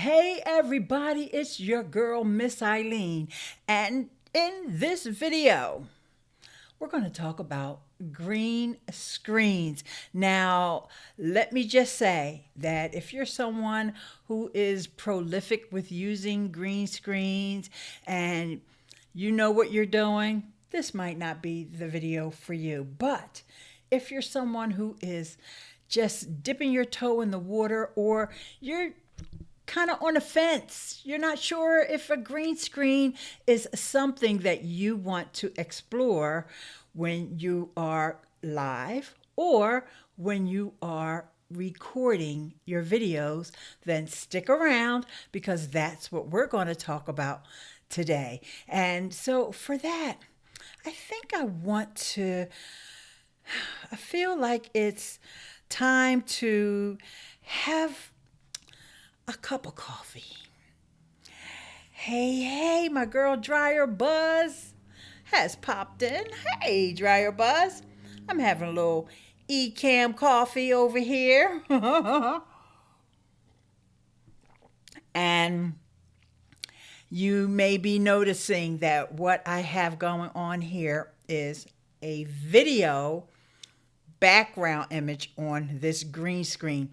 Hey everybody, it's your girl Miss Eileen, and in this video we're going to talk about green screens. Now, let me just say that if you're someone who is prolific with using green screens and you know what you're doing, this might not be the video for you. But if you're someone who is just dipping your toe in the water, or you're kind of on the fence, you're not sure if a green screen is something that you want to explore when you are live or when you are recording your videos, then stick around because that's what we're going to talk about today. And so for that, I think I feel like it's time to have a cup of coffee. Hey, my girl Dryer Buzz has popped in. Hey, Dryer Buzz. I'm having a little Ecamm coffee over here. And you may be noticing that what I have going on here is a video background image on this green screen.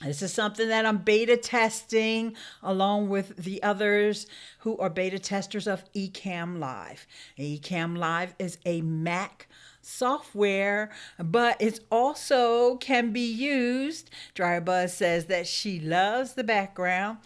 This is something that I'm beta testing along with the others who are beta testers of EcammLive. EcammLive is a Mac software, but it also can be used. Drybuzz says that she loves the background.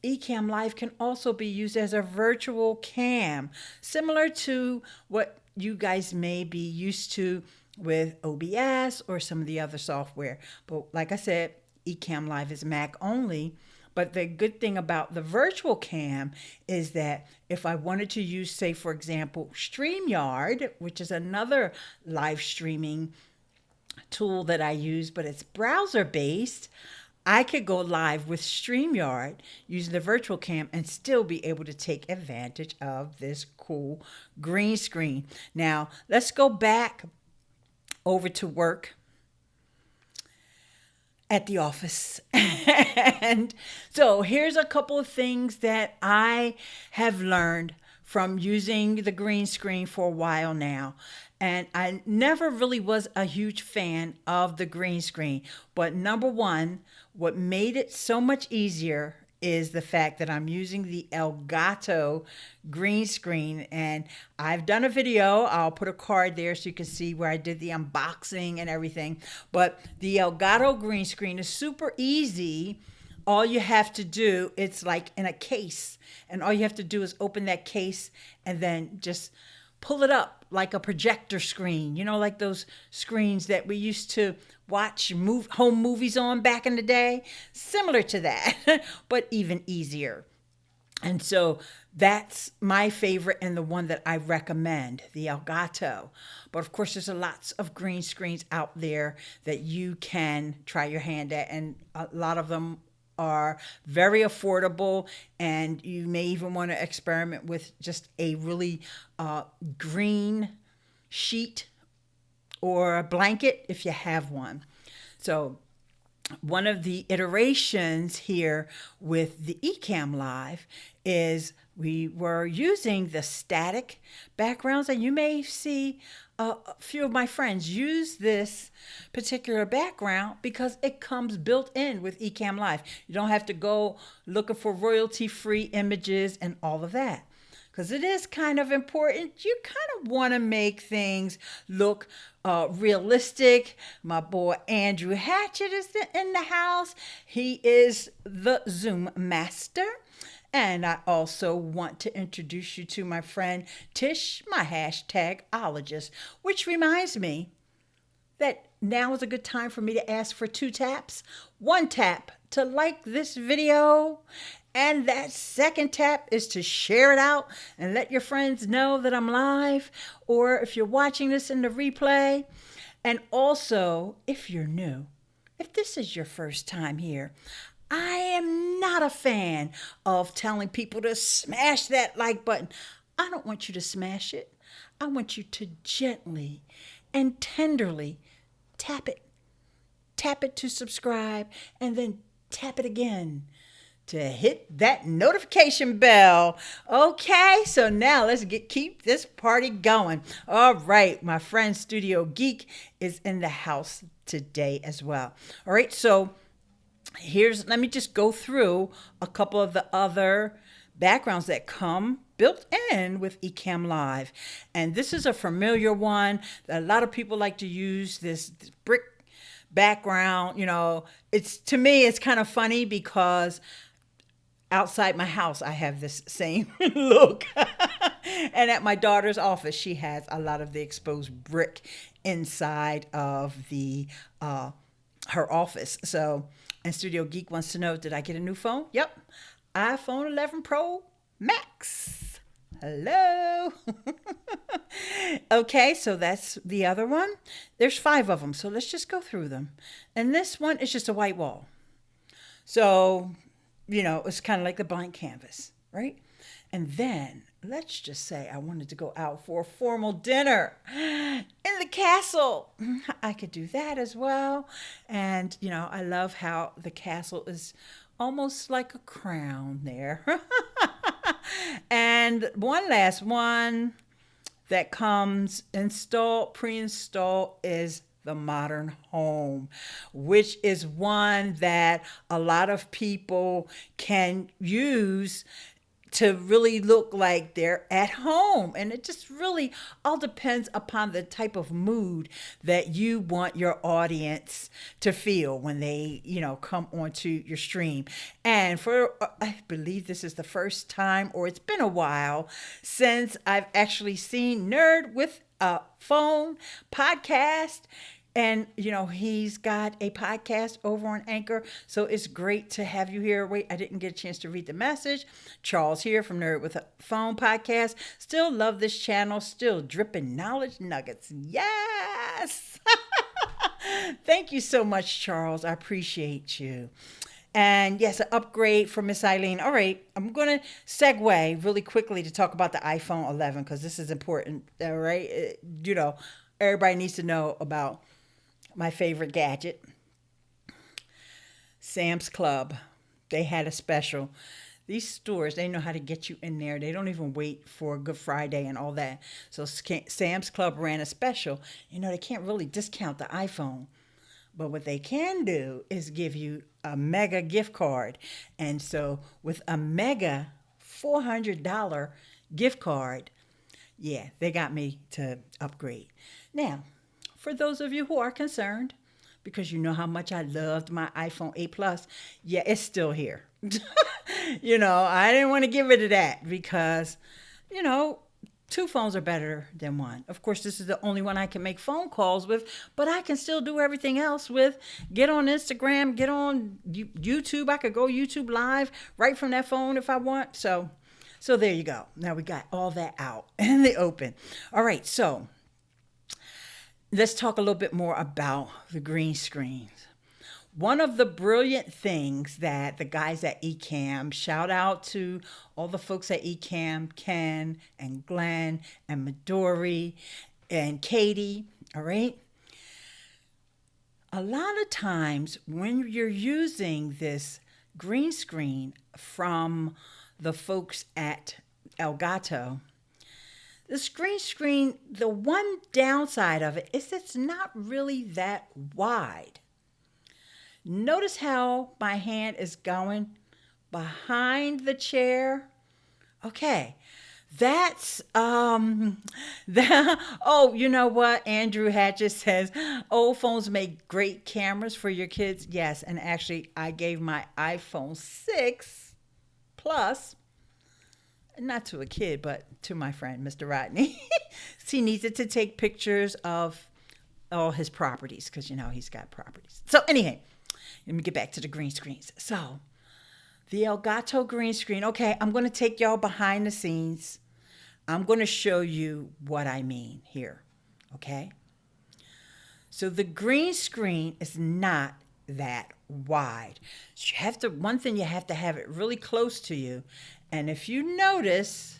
EcammLive can also be used as a virtual cam, similar to what you guys may be used to with OBS or some of the other software. But like I said, EcammLive is Mac only. But the good thing about the virtual cam is that if I wanted to use, say, for example, Streamyard, which is another live streaming tool that I use, but it's browser based, I could go live with StreamYard using the virtual cam and still be able to take advantage of this cool green screen. Now, let's go back over to work at the office. And so here's a couple of things that I have learned from using the green screen for a while now. And I never really was a huge fan of the green screen. But number one, what made it so much easier is the fact that I'm using the Elgato green screen, and I've done a video. I'll put a card there so you can see where I did the unboxing and everything. But the Elgato green screen is super easy. All you have to do, it's like in a case, and all you have to do is open that case and then just pull it up like a projector screen, like those screens that we used to watch home movies on back in the day. Similar to that, but even easier. And so that's my favorite and the one that I recommend, the Elgato. But of course, there's lots of green screens out there that you can try your hand at, and a lot of them are very affordable, and you may even want to experiment with just a really green sheet or a blanket if you have one. So one of the iterations here with the EcammLive is we were using the static backgrounds, and you may see a few of my friends use this particular background because it comes built in with EcammLive. You don't have to go looking for royalty-free images and all of that, because it is kind of important. You kind of want to make things look realistic. My boy Andrew Hatchett is in the house. He is the Zoom master. And I also want to introduce you to my friend Tish, my hashtagologist, which reminds me that now is a good time for me to ask for 2 taps. 1 tap to like this video, and that 2nd tap is to share it out and let your friends know that I'm live, or if you're watching this in the replay. And also, if you're new, if this is your first time here, I am not a fan of telling people to smash that like button. I don't want you to smash it. I want you to gently and tenderly tap it. Tap it to subscribe, and then tap it again to hit that notification bell. Okay, so now let's keep this party going. All right, my friend Studio Geek is in the house today as well. All right, so let me just go through a couple of the other backgrounds that come built in with EcammLive. And this is a familiar one that a lot of people like to use, this brick background. To me, it's kind of funny because outside my house, I have this same look. And at my daughter's office, she has a lot of the exposed brick inside of her office. So, and Studio Geek wants to know, did I get a new phone? Yep. iPhone 11 Pro Max. Hello. Okay, so that's the other one. There's 5 of them, so let's just go through them. And this one is just a white wall. So, it's kind of like the blank canvas, right? And then let's just say I wanted to go out for a formal dinner in the castle. I could do that as well. And, I love how the castle is almost like a crown there. And one last one that comes pre-installed is the modern home, which is one that a lot of people can use to really look like they're at home. And it just really all depends upon the type of mood that you want your audience to feel when they, come onto your stream. And I believe this is the first time, or it's been a while since I've actually seen Nerd with a Phone podcast. And, he's got a podcast over on Anchor. So it's great to have you here. Wait, I didn't get a chance to read the message. Charles here from Nerd with a Phone podcast. Still love this channel. Still dripping knowledge nuggets. Yes. Thank you so much, Charles. I appreciate you. And yes, an upgrade from Miss Eileen. All right, I'm going to segue really quickly to talk about the iPhone 11 because this is important. All right. Everybody needs to know about my favorite gadget, Sam's Club. They had a special. These stores, they know how to get you in there. They don't even wait for Good Friday and all that. So Sam's Club ran a special. They can't really discount the iPhone. But what they can do is give you a mega gift card. And so with a mega $400 gift card, yeah, they got me to upgrade. Now, for those of you who are concerned, because you know how much I loved my iPhone 8 Plus, yeah, it's still here. I didn't want to get rid of that because, 2 phones are better than one. Of course, this is the only one I can make phone calls with, but I can still do everything else with. Get on Instagram, get on YouTube. I could go YouTube Live right from that phone if I want. So there you go. Now we got all that out in the open. All right, so let's talk a little bit more about the green screens. One of the brilliant things that the guys at Ecamm, shout out to all the folks at Ecamm, Ken and Glenn and Midori and Katie, all right? A lot of times when you're using this green screen from the folks at Elgato, the green screen, the one downside of it is it's not really that wide. Notice how my hand is going behind the chair. Okay, that's oh, you know what? Andrew Hatchett says old phones make great cameras for your kids. Yes, and actually, I gave my iPhone 6 Plus, not to a kid, but to my friend, Mr. Rodney. He needs it to take pictures of all his properties because he's got properties. So anyway. Let me get back to the green screens. So, the Elgato green screen. Okay, I'm going to take y'all behind the scenes. I'm going to show you what I mean here. Okay? So, the green screen is not that wide. So one thing, you have to have it really close to you. And if you notice,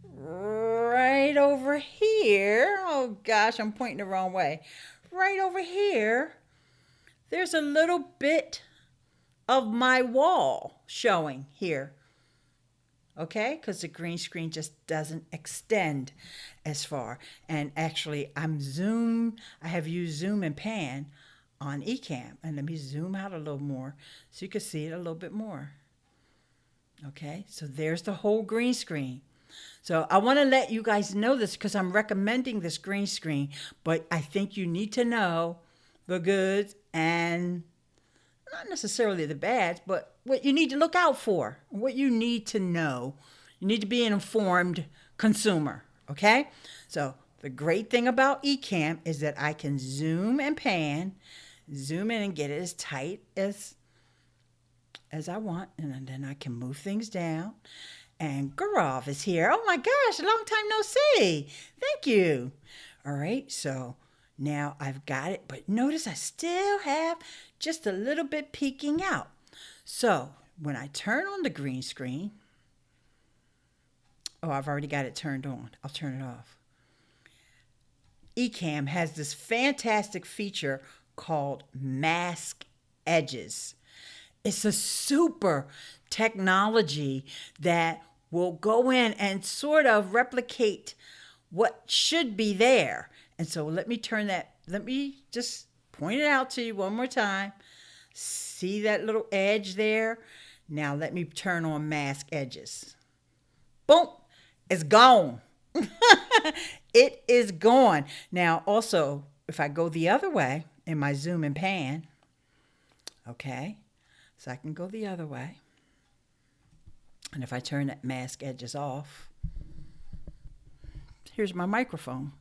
right over here, oh gosh, I'm pointing the wrong way. Right over here, there's a little bit of my wall showing here. Okay, because the green screen just doesn't extend as far. And actually, I have used zoom and pan on Ecamm. And let me zoom out a little more so you can see it a little bit more. Okay, so there's the whole green screen. So I want to let you guys know this because I'm recommending this green screen, but I think you need to know the goods and not necessarily the bads, but what you need to look out for, what you need to know. You need to be an informed consumer, okay? So the great thing about Ecamm is that I can zoom and pan, zoom in and get it as tight as I want, and then I can move things down. And Gurov is here. Oh my gosh, a long time no see. Thank you. All right, so now I've got it, but notice I still have just a little bit peeking out. So when I turn on the green screen, oh, I've already got it turned on. I'll turn it off. Ecamm has this fantastic feature called mask edges. It's a super technology that will go in and sort of replicate what should be there. And so let me just point it out to you one more time. See that little edge there? Now let me turn on mask edges. Boom, it's gone. It is gone. Now also, if I go the other way in my zoom and pan, okay, so I can go the other way. And if I turn that mask edges off, here's my microphone.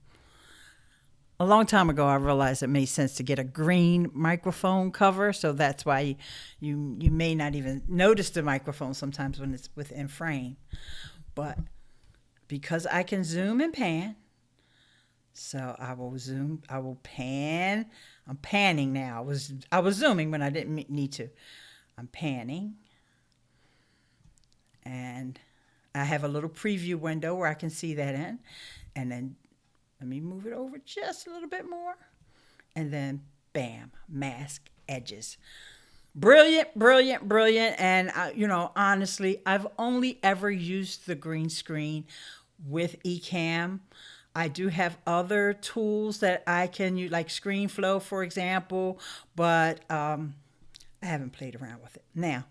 A long time ago, I realized it made sense to get a green microphone cover, so that's why you may not even notice the microphone sometimes when it's within frame. But because I can zoom and pan, so I will pan. I'm panning now. I was zooming when I didn't need to. I'm panning. And I have a little preview window where I can see that in. And then let me move it over just a little bit more. And then, bam, mask edges. Brilliant, brilliant, brilliant. And, honestly, I've only ever used the green screen with Ecamm. I do have other tools that I can use, like ScreenFlow, for example, but I haven't played around with it. Now,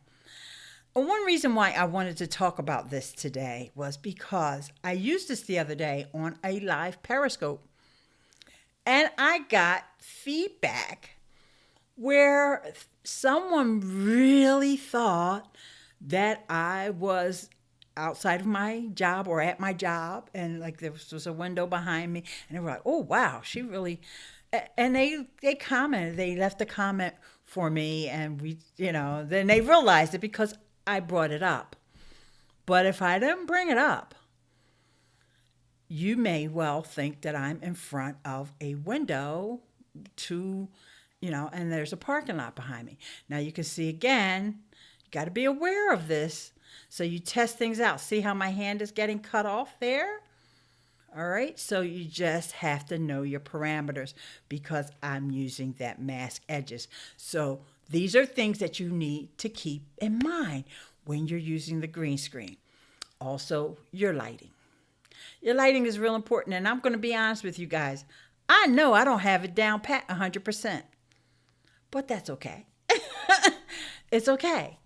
one reason why I wanted to talk about this today was because I used this the other day on a live Periscope, and I got feedback where someone really thought that I was outside of my job or at my job, and like there was a window behind me, and they were like, oh wow, she really, and they commented, they left a comment for me, and then they realized it because I brought it up. But if I didn't bring it up, you may well think that I'm in front of a window and there's a parking lot behind me. Now you can see again, you got to be aware of this. So you test things out. See how my hand is getting cut off there? All right, so you just have to know your parameters because I'm using that mask edges. So these are things that you need to keep in mind when you're using the green screen. Also, your lighting. Your lighting is real important, and I'm going to be honest with you guys. I know I don't have it down pat 100%, but that's okay. It's okay.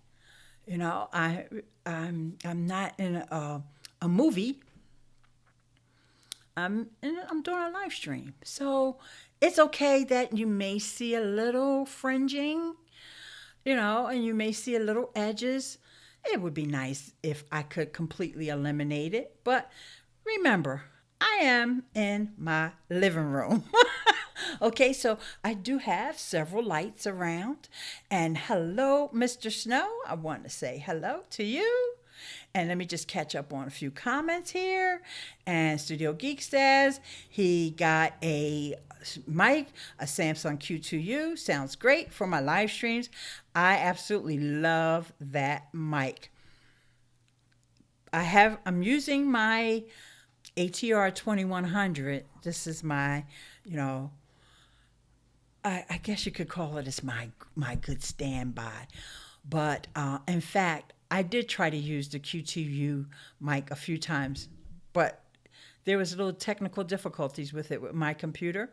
I'm not in a movie. I'm doing a live stream. So it's okay that you may see a little fringing, and you may see a little edges. It would be nice if I could completely eliminate it. But remember, I am in my living room. Okay, so I do have several lights around. And hello, Mr. Snow. I want to say hello to you. And let me just catch up on a few comments here. And Studio Geek says he got a mic, a Samsung Q2U. Sounds great for my live streams. I absolutely love that mic. I'm using my ATR 2100. This is my, I guess you could call it as my good standby. But in fact, I did try to use the Q2U mic a few times, but there was little technical difficulties with it with my computer.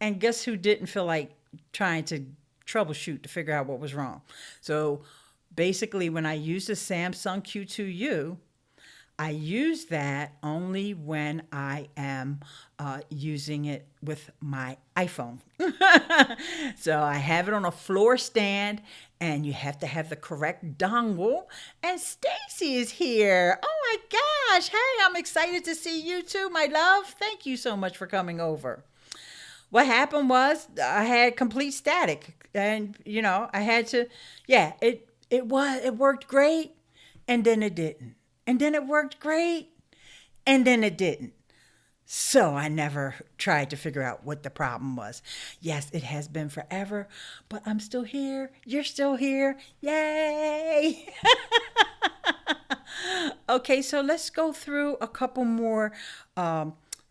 And guess who didn't feel like trying to troubleshoot to figure out what was wrong? So basically, when I use the Samsung Q2U, I use that only when I am using it with my iPhone. So I have it on a floor stand, and you have to have the correct dongle. And Stacy is here. Oh my gosh. Hey, I'm excited to see you too, my love. Thank you so much for coming over. What happened was I had complete static, and I had to, yeah, it worked great, and then it didn't. And then it worked great, and then it didn't. So I never tried to figure out what the problem was. Yes, it has been forever, but I'm still here. You're still here. Yay! Okay, so let's go through a couple more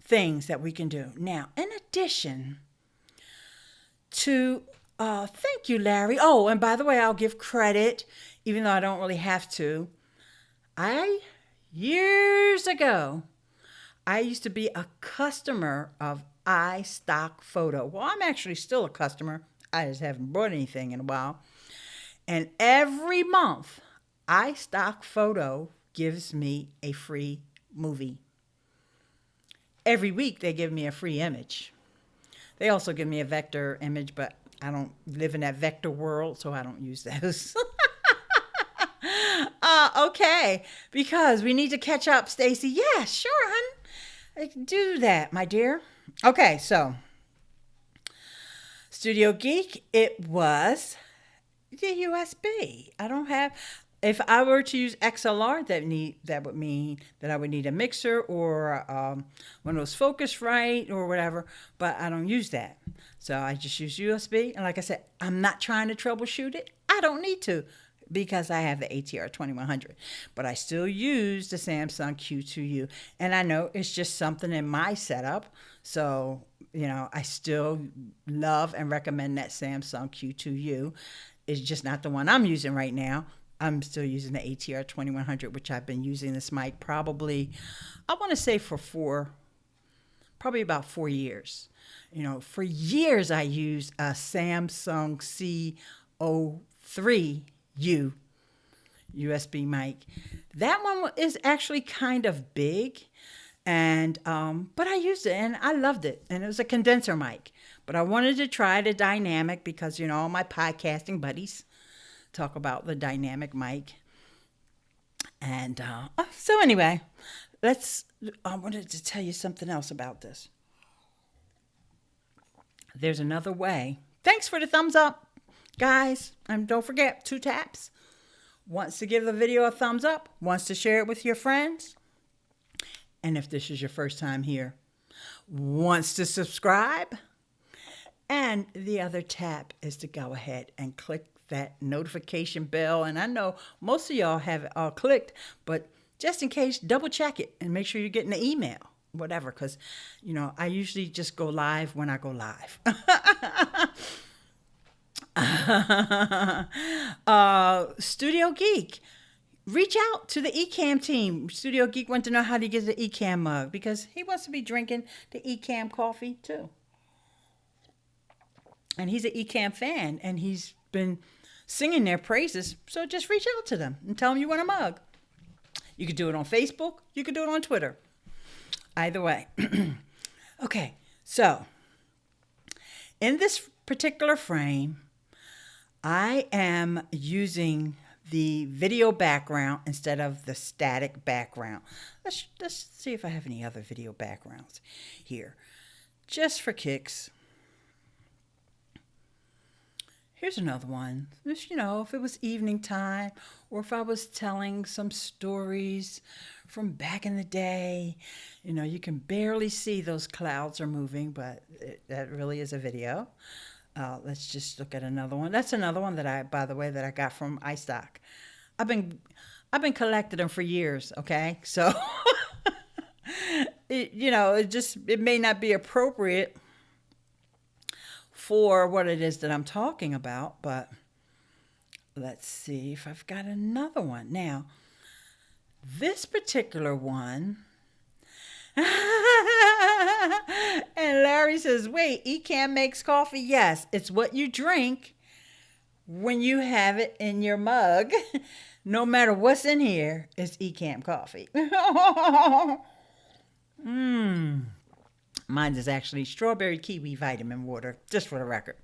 things that we can do. Now, in addition to, thank you, Larry. Oh, and by the way, I'll give credit, even though I don't really have to. Years ago, I used to be a customer of iStock Photo. Well, I'm actually still a customer. I just haven't bought anything in a while. And every month, iStock Photo gives me a free movie. Every week, they give me a free image. They also give me a vector image, but I don't live in that vector world, so I don't use those. Okay, because we need to catch up, Stacy. Yeah, sure, hon. I can do that, my dear. Okay, so Studio Geek, it was the USB. I don't have. If I were to use XLR, that would mean that I would need a mixer or one of those Focusrite or whatever, but I don't use that. So I just use USB. And like I said, I'm not trying to troubleshoot it. I don't need to, because I have the ATR 2100, but I still use the Samsung Q2U. And I know it's just something in my setup. So, I still love and recommend that Samsung Q2U. It's just not the one I'm using right now. I'm still using the ATR 2100, which I've been using this mic probably, I want to say probably about 4 years. For years I used a Samsung C03 USB mic. That one is actually kind of big, and but I used it and I loved it, and it was a condenser mic. But I wanted to try the dynamic because all my podcasting buddies talk about the dynamic mic. And so anyway, I wanted to tell you something else about this. There's another way. Thanks for the thumbs up, guys. And don't forget, 2 taps. Wants to give the video a thumbs up, wants to share it with your friends. And if this is your first time here, wants to subscribe. And the other tap is to go ahead and click that notification bell. And I know most of y'all have it all clicked, but just in case, double check it and make sure you're getting the email, whatever, because, I usually just go live when I go live. Studio Geek, reach out to the Ecamm team. Studio Geek wants to know how to get the Ecamm mug because he wants to be drinking the Ecamm coffee too. And he's an Ecamm fan, and he's been singing their praises. So just reach out to them and tell them you want a mug. You could do it on Facebook. You could do it on Twitter. Either way. Okay, so in this particular frame, I am using the video background instead of the static background. Let's see if I have any other video backgrounds here. Just for kicks. Here's another one. Just, if it was evening time, or if I was telling some stories from back in the day, you can barely see those clouds are moving, but that really is a video. Let's just look at another one. That's another one that by the way, that I got from iStock. I've been collecting them for years. Okay, so it may not be appropriate for what it is that I'm talking about, but let's see if I've got another one. Now, this particular one, and Larry says, wait, Ecamm makes coffee? Yes, it's what you drink when you have it in your mug. No matter what's in here, it's Ecamm coffee. Mmm. Mine is actually strawberry kiwi vitamin water, just for the record.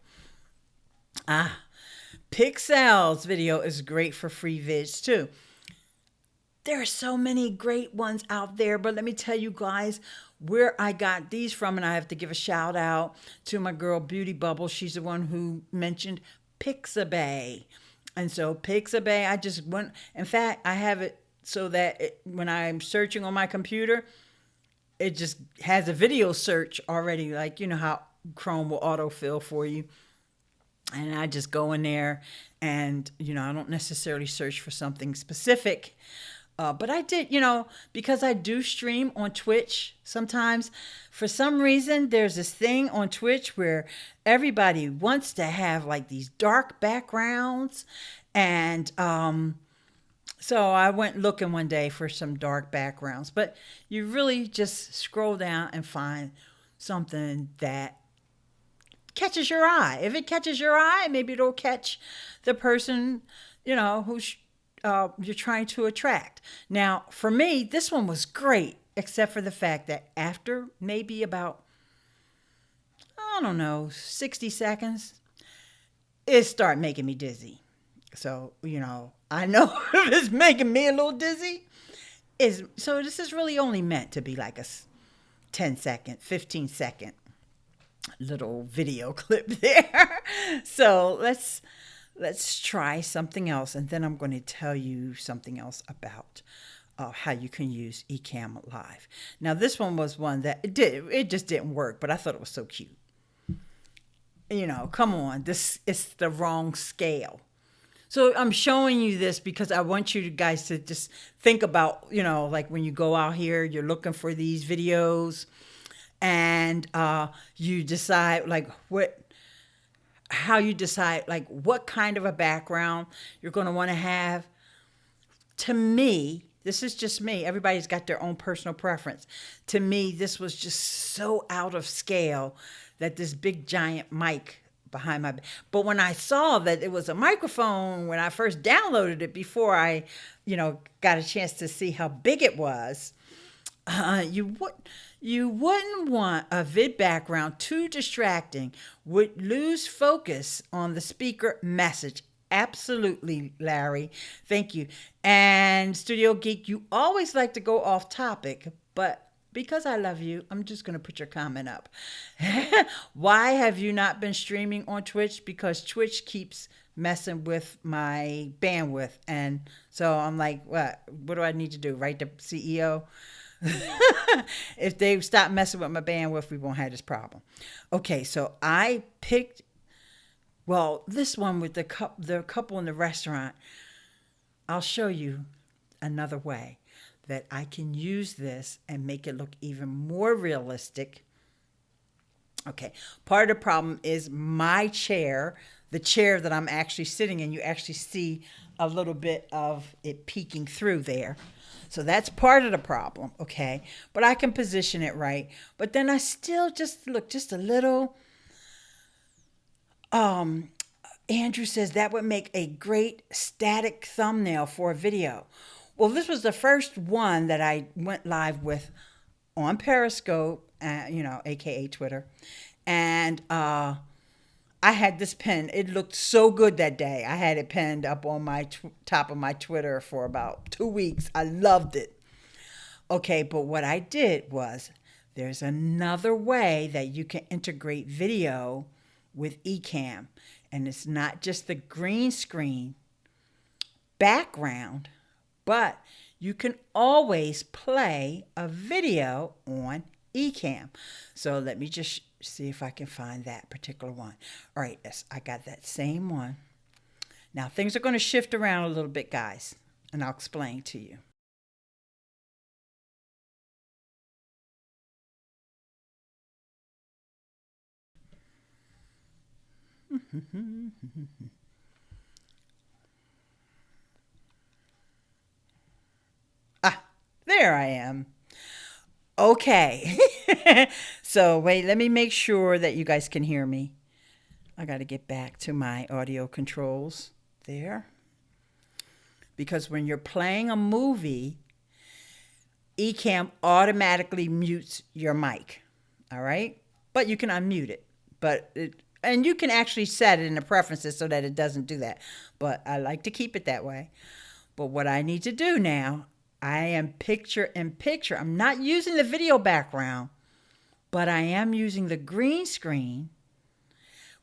Ah, Pixel's video is great for free vids too. There are so many great ones out there, but let me tell you guys where I got these from, and I have to give a shout out to my girl Beauty Bubble. She's the one who mentioned Pixabay. And so Pixabay, I just went, in fact, I have it so that when I'm searching on my computer, it just has a video search already, like you know how Chrome will autofill for you. And I just go in there and, I don't necessarily search for something specific. But I did, because I do stream on Twitch sometimes, for some reason, there's this thing on Twitch where everybody wants to have like these dark backgrounds. And so I went looking one day for some dark backgrounds. But you really just scroll down and find something that catches your eye. If it catches your eye, maybe it'll catch the person, who's you're trying to attract. Now, for me, this one was great, except for the fact that after maybe about, I don't know, 60 seconds, it started making me dizzy. So, I know if it's making me a little dizzy, so this is really only meant to be like a 10-second, 15-second little video clip there. So let's try something else, and then I'm going to tell you something else about how you can use EcammLive. Now, this one was one that it just didn't work, but I thought it was so cute. Come on, this is the wrong scale. So I'm showing you this because I want you guys to just think about, like when you go out here, you're looking for these videos, and you decide like how you decide like what kind of a background you're going to want to have. To me, this is just me. Everybody's got their own personal preference. To me, this was just so out of scale that this big giant mic behind my, but when I saw that it was a microphone, when I first downloaded it, before I, got a chance to see how big it was, you wouldn't want a vid background too distracting, would lose focus on the speaker message. Absolutely, Larry. Thank you. And Studio Geek, you always like to go off topic, but because I love you, I'm just going to put your comment up. Why have you not been streaming on Twitch? Because Twitch keeps messing with my bandwidth. And so I'm like, what do I need to do? Write the CEO? If they stop messing with my bandwidth, we won't have this problem. Okay, so I picked, this one with the couple in the restaurant. I'll show you another way that I can use this and make it look even more realistic. Okay, part of the problem is my chair, the chair that I'm actually sitting in. You actually see a little bit of it peeking through there. So that's part of the problem, okay? But I can position it right. But then I still just look just a little. Andrew says that would make a great static thumbnail for a video. Well, this was the first one that I went live with on Periscope, aka Twitter. And I had this pinned. It looked so good that day. I had it pinned up on my top of my Twitter for about 2 weeks. I loved it. Okay, but what I did was, there's another way that you can integrate video with Ecamm. And it's not just the green screen background, but you can always play a video on Ecamm. So let me just see if I can find that particular one. All right, yes, I got that same one. Now things are going to shift around a little bit, guys, and I'll explain to you. there I am. Okay. So wait, let me make sure that you guys can hear me. I got to get back to my audio controls there. Because when you're playing a movie, Ecamm automatically mutes your mic. All right? But you can unmute it. And you can actually set it in the preferences so that it doesn't do that. But I like to keep it that way. But what I need to do now, I am picture in picture. I'm not using the video background, but I am using the green screen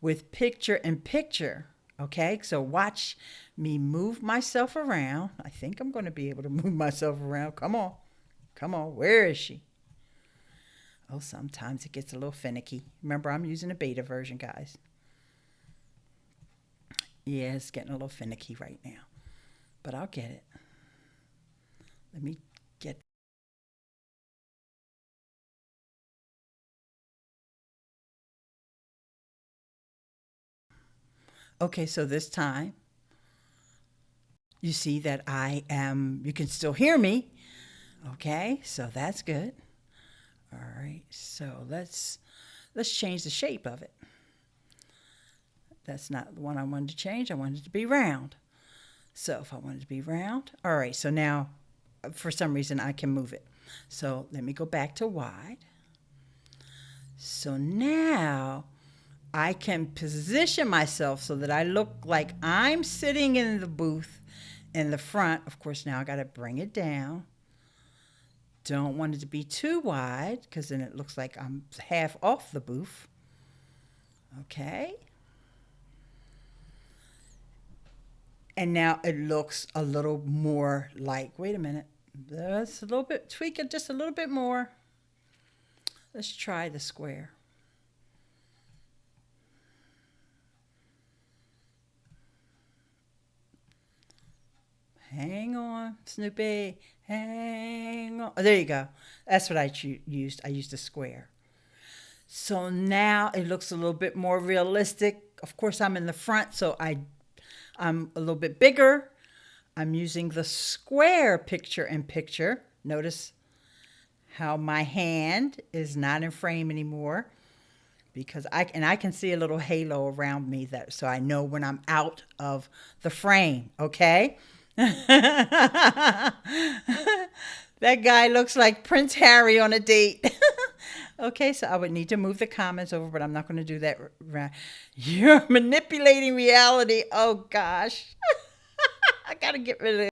with picture in picture. Okay, so watch me move myself around. I think I'm going to be able to move myself around. Come on. Come on. Where is she? Oh, sometimes it gets a little finicky. Remember, I'm using a beta version, guys. Yeah, it's getting a little finicky right now. But I'll get it. Let me get. Okay, so this time, you see that you can still hear me. Okay, so that's good. All right, so let's change the shape of it. That's not the one I wanted to change. I wanted it to be round. So if I wanted to be round, all right, so now for some reason I can move it. So let me go back to wide. So now I can position myself so that I look like I'm sitting in the booth in the front. Of course, now I got to bring it down. Don't want it to be too wide because then it looks like I'm half off the booth. Okay. And now it looks a little more like, wait a minute, let's a little bit, tweak it just a little bit more. Let's try the square. Hang on, Snoopy, hang on. Oh, there you go. That's what I used. I used a square. So now it looks a little bit more realistic. Of course, I'm in the front, so I'm a little bit bigger. I'm using the square picture in picture. Notice how my hand is not in frame anymore because I can see a little halo around me so I know when I'm out of the frame, okay? That guy looks like Prince Harry on a date. Okay, so I would need to move the comments over, but I'm not going to do that. You're manipulating reality. Oh, gosh. I got to get rid of it.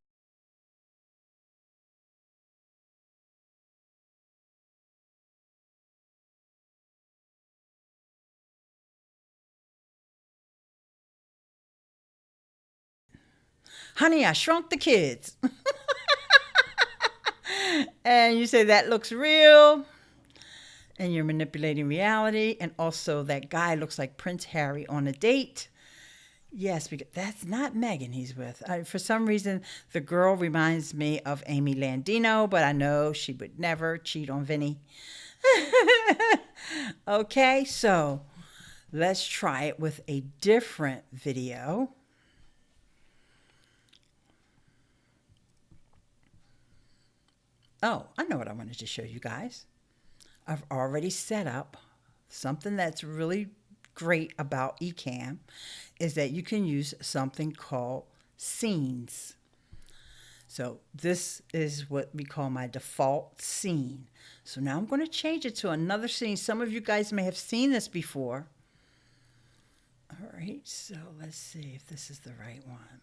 Honey, I shrunk the kids. And you say that looks real. And you're manipulating reality. And also that guy looks like Prince Harry on a date. Yes, because that's not Megan he's with. For some reason, the girl reminds me of Amy Landino, but I know she would never cheat on Vinny. Okay, so let's try it with a different video. Oh, I know what I wanted to show you guys. I've already set up something that's really great about Ecamm is that you can use something called scenes. So this is what we call my default scene. So now I'm going to change it to another scene. Some of you guys may have seen this before. All right, so let's see if this is the right one.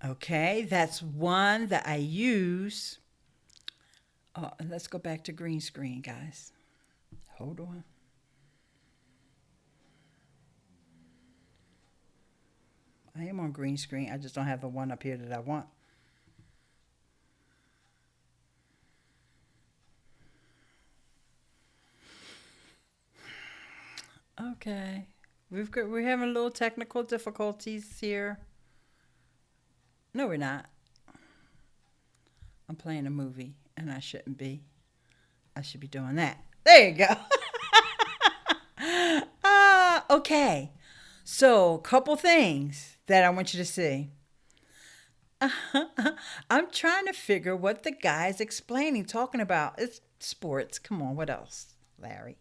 Okay, that's one that I use. Let's go back to green screen, guys. Hold on. I am on green screen. I just don't have the one up here that I want. Okay. We're having a little technical difficulties here. No, we're not. I'm playing a movie, and I shouldn't be. I should be doing that. There you go. Okay. So, couple things that I want you to see. I'm trying to figure what the guy's explaining, talking about. It's sports. Come on, what else, Larry?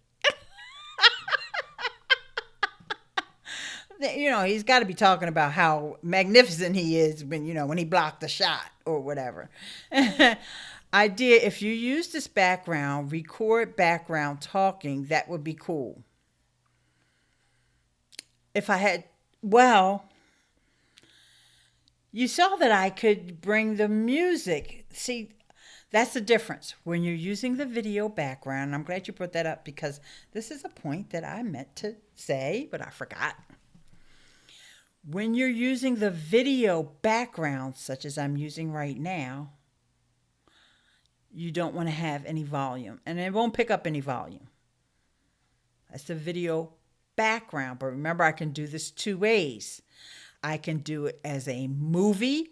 He's got to be talking about how magnificent he is when he blocked the shot or whatever. Idea, if you use this background, record background talking, that would be cool. If I had, well, you saw that I could bring the music. See, that's the difference. When you're using the video background, I'm glad you brought that up because this is a point that I meant to say, but I forgot. When you're using the video background, such as I'm using right now, you don't want to have any volume, and it won't pick up any volume. That's the video background, but remember, I can do this two ways. I can do it as a movie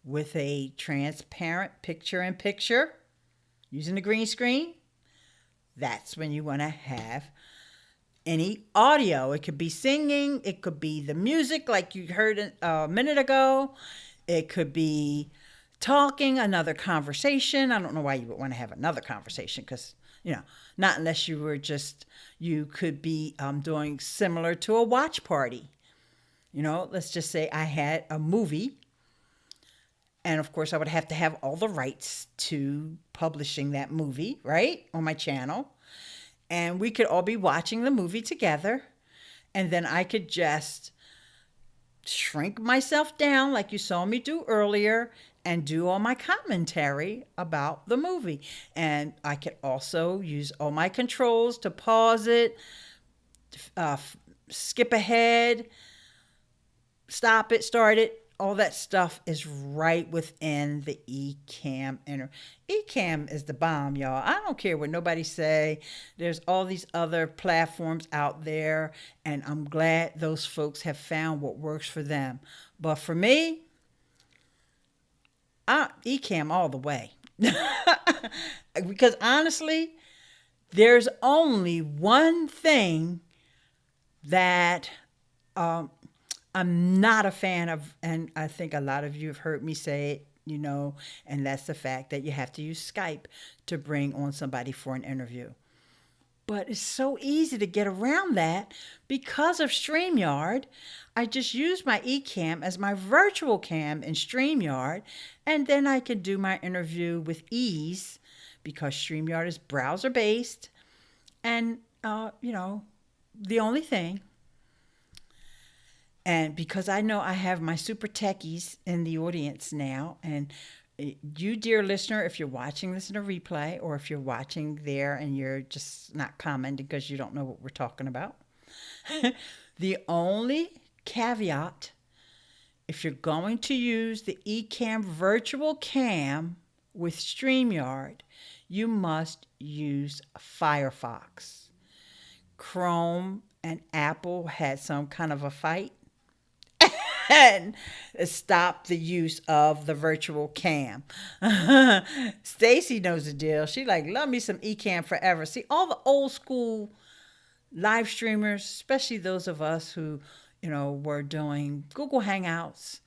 with a transparent picture-in-picture using the green screen. That's when you want to have any audio. It could be singing. It could be the music like you heard a minute ago. It could be talking, another conversation. I don't know why you would want to have another conversation because, not unless you could be doing similar to a watch party. Let's just say I had a movie, and of course I would have to have all the rights to publishing that movie, right, on my channel. And we could all be watching the movie together, and then I could just shrink myself down like you saw me do earlier and do all my commentary about the movie. And I could also use all my controls to pause it, skip ahead, stop it, start it. All that stuff is right within the Ecamm Ecamm is the bomb, y'all. I don't care what nobody say. There's all these other platforms out there, and I'm glad those folks have found what works for them. But for me, Ecamm all the way. Because honestly, there's only one thing that I'm not a fan of, and I think a lot of you have heard me say it, and that's the fact that you have to use Skype to bring on somebody for an interview. But it's so easy to get around that because of Streamyard. I just use my Ecamm as my virtual cam in Streamyard, and then I can do my interview with ease because Streamyard is browser-based. And, the only thing, and because I know I have my super techies in the audience now, and you, dear listener, if you're watching this in a replay, or if you're watching there and you're just not commenting because you don't know what we're talking about, the only caveat, if you're going to use the Ecamm virtual cam with Streamyard, you must use Firefox. Chrome and Apple had some kind of a fight and stop the use of the virtual cam. Stacy knows the deal. She love me some Ecamm forever. See, all the old school live streamers, especially those of us who, were doing Google Hangouts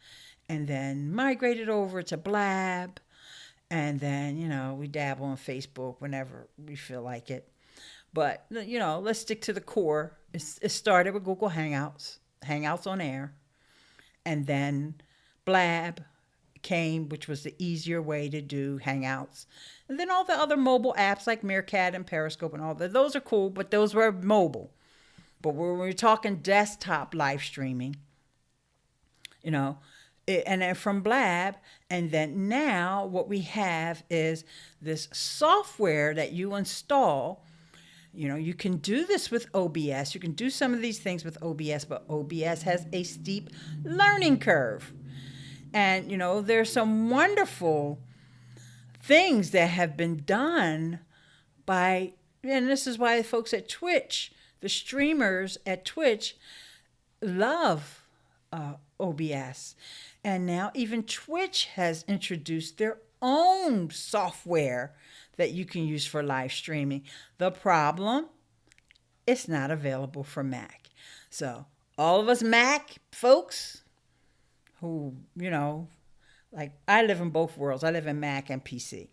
and then migrated over to Blab. And then, we dabble on Facebook whenever we feel like it. But, let's stick to the core. It started with Google Hangouts, Hangouts on Air. And then Blab came, which was the easier way to do Hangouts. And then all the other mobile apps like Meerkat and Periscope and all that. Those are cool, but those were mobile. But when we're talking desktop live streaming, and then from Blab, and then now what we have is this software that you install. You can do this with OBS. You can do some of these things with OBS, but OBS has a steep learning curve. And, there's some wonderful things that have been done by, and this is why folks at Twitch, the streamers at Twitch, love OBS. And now even Twitch has introduced their own software that you can use for live streaming. The problem, it's not available for Mac. So all of us Mac folks who, like I live in both worlds. I live in Mac and PC.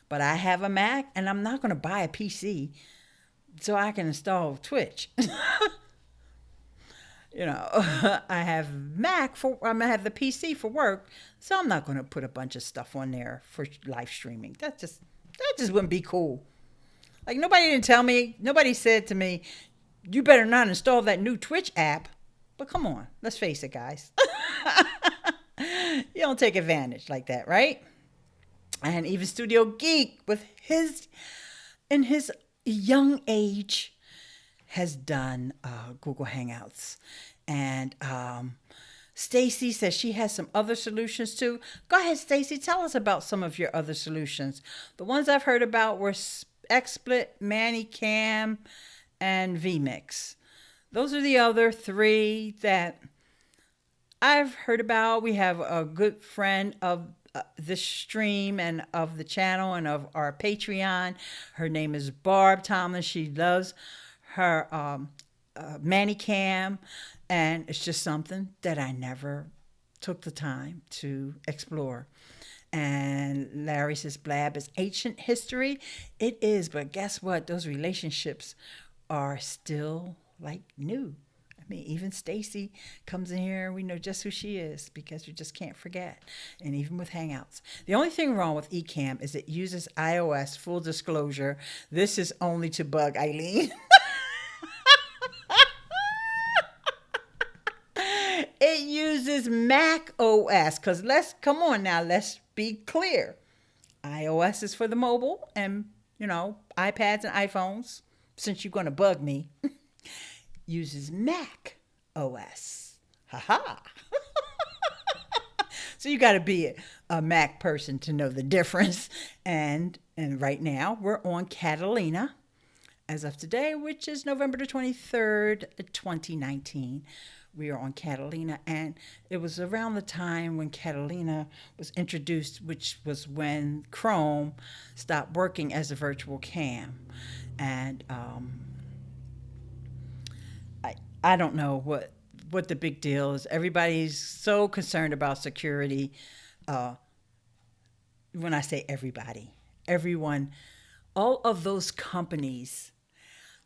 But I have a Mac and I'm not going to buy a PC so I can install Twitch. I have I'm gonna have the PC for work, so I'm not gonna put a bunch of stuff on there for live streaming. That just wouldn't be cool. Like nobody said to me, you better not install that new Twitch app. But come on, let's face it, guys. You don't take advantage like that, right? And even Studio Geek in his young age has done Google Hangouts. And Stacy says she has some other solutions too. Go ahead, Stacy. Tell us about some of your other solutions. The ones I've heard about were XSplit, Ecamm, and VMix. Those are the other three that I've heard about. We have a good friend of this stream and of the channel and of our Patreon. Her name is Barb Tomlin. She loves her Ecamm, and it's just something that I never took the time to explore. And Larry says Blab is ancient history. It is, but guess what? Those relationships are still like new. I mean, even Stacy comes in here and we know just who she is because you just can't forget. And even with Hangouts. The only thing wrong with Ecamm is it uses iOS. Full disclosure, this is only to bug Eileen. It uses Mac OS because come on now, let's be clear. iOS is for the mobile and, iPads and iPhones, since you're going to bug me, uses Mac OS. Ha. So you got to be a Mac person to know the difference. And right now we're on Catalina as of today, which is November the 23rd, 2019. We are on Catalina, and it was around the time when Catalina was introduced, which was when Chrome stopped working as a virtual cam. And I don't know what the big deal is. Everybody's so concerned about security. When I say everybody, everyone, all of those companies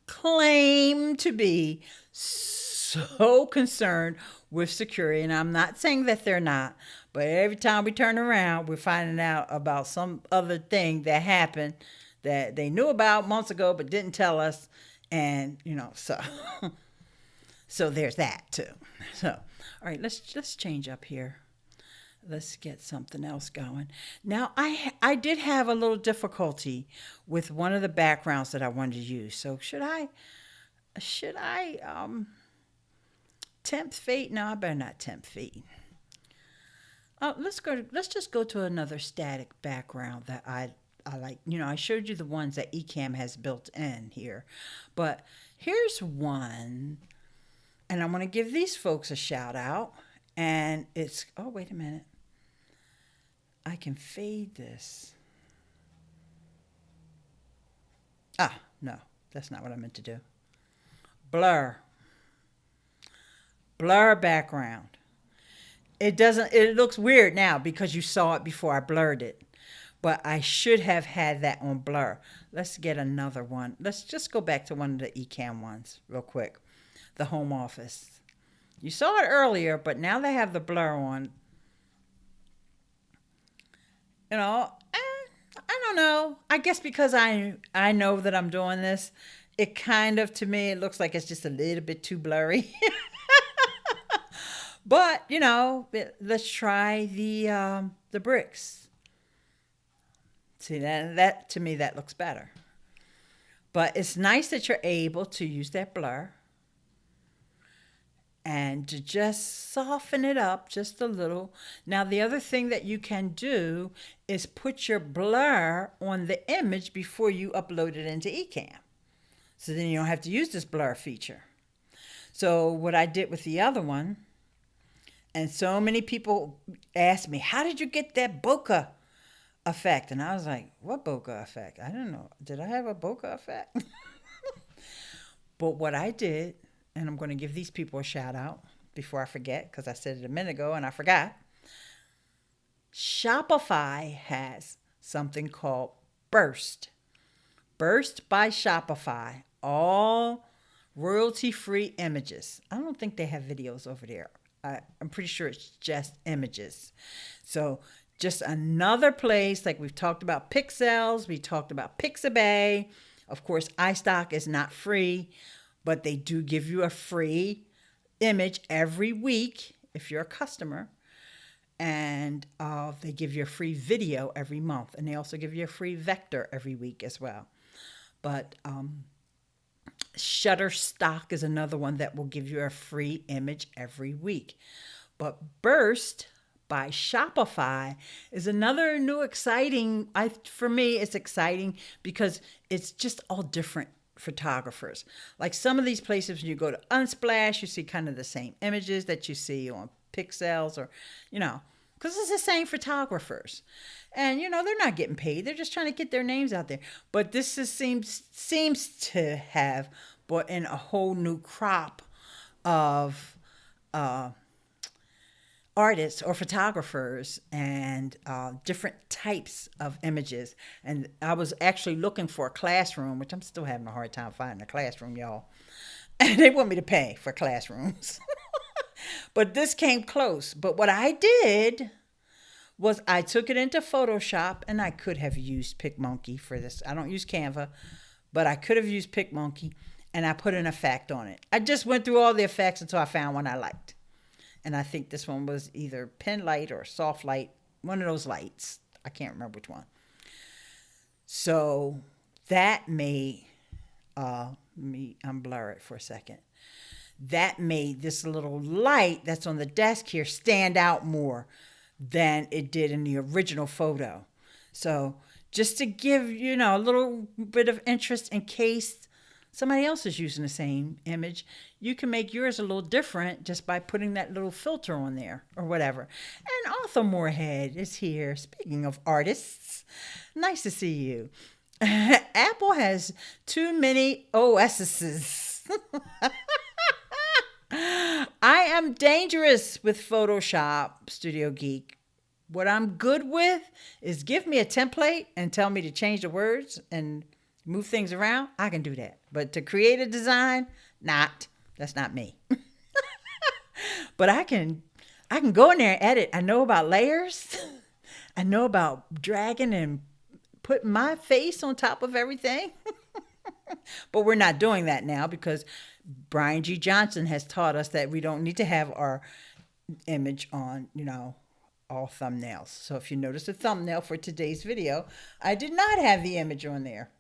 claim to be so concerned with security, and I'm not saying that they're not, but every time we turn around, we're finding out about some other thing that happened that they knew about months ago but didn't tell us, and so there's that too. So, all right, let's change up here. Let's get something else going. Now, I did have a little difficulty with one of the backgrounds that I wanted to use. So should I tempt fate? No, I better not tempt fate. Let's just go to another static background that I like. I showed you the ones that Ecamm has built in here, but here's one, and I'm going to give these folks a shout out. And it's, oh, wait a minute. I can fade this. No, that's not what I meant to do. Blur background. It looks weird now because you saw it before I blurred it, but I should have had that on blur. Let's get another one. Let's just go back to one of the Ecamm ones real quick. The home office. You saw it earlier, but now they have the blur on. I don't know. I guess because I know that I'm doing this, it kind of, to me, it looks like it's just a little bit too blurry. But, let's try the bricks. See, that to me, that looks better. But it's nice that you're able to use that blur and to just soften it up just a little. Now, the other thing that you can do is put your blur on the image before you upload it into Ecamm. So then you don't have to use this blur feature. So what I did with the other one, and so many people asked me, how did you get that bokeh effect? And I was like, what bokeh effect? I don't know. Did I have a bokeh effect? But what I did, and I'm going to give these people a shout out before I forget, because I said it a minute ago and I forgot. Shopify has something called Burst. Burst by Shopify. All royalty-free images. I don't think they have videos over there. I'm pretty sure it's just images. So just another place, like we've talked about Pixels, we talked about Pixabay. Of course, iStock is not free, but they do give you a free image every week if you're a customer. And they give you a free video every month. And they also give you a free vector every week as well. But Shutterstock is another one that will give you a free image every week. But Burst by Shopify is another new exciting, for me, it's exciting because it's just all different photographers. Like some of these places, when you go to Unsplash, you see kind of the same images that you see on Pixels or, because it's the same photographers. And, they're not getting paid. They're just trying to get their names out there. But this seems to have brought in a whole new crop of artists or photographers and different types of images. And I was actually looking for a classroom, which I'm still having a hard time finding a classroom, y'all. And they want me to pay for classrooms. But this came close. But what I did was I took it into Photoshop, and I could have used PicMonkey for this. I don't use Canva, but I could have used PicMonkey, and I put an effect on it. I just went through all the effects until I found one I liked. And I think this one was either pen light or soft light, one of those lights. I can't remember which one. So that made, unblur it for a second. That made this little light that's on the desk here stand out more than it did in the original photo. So just to give, a little bit of interest in case somebody else is using the same image, you can make yours a little different just by putting that little filter on there or whatever. And Arthur Moorhead is here. Speaking of artists, nice to see you. Apple has too many OSs. I am dangerous with Photoshop, Studio Geek. What I'm good with is give me a template and tell me to change the words and move things around. I can do that. But to create a design, that's not me. But I can go in there and edit. I know about layers. I know about dragging and putting my face on top of everything. But we're not doing that now because Brian G. Johnson has taught us that we don't need to have our image on, all thumbnails. So if you notice the thumbnail for today's video, I did not have the image on there.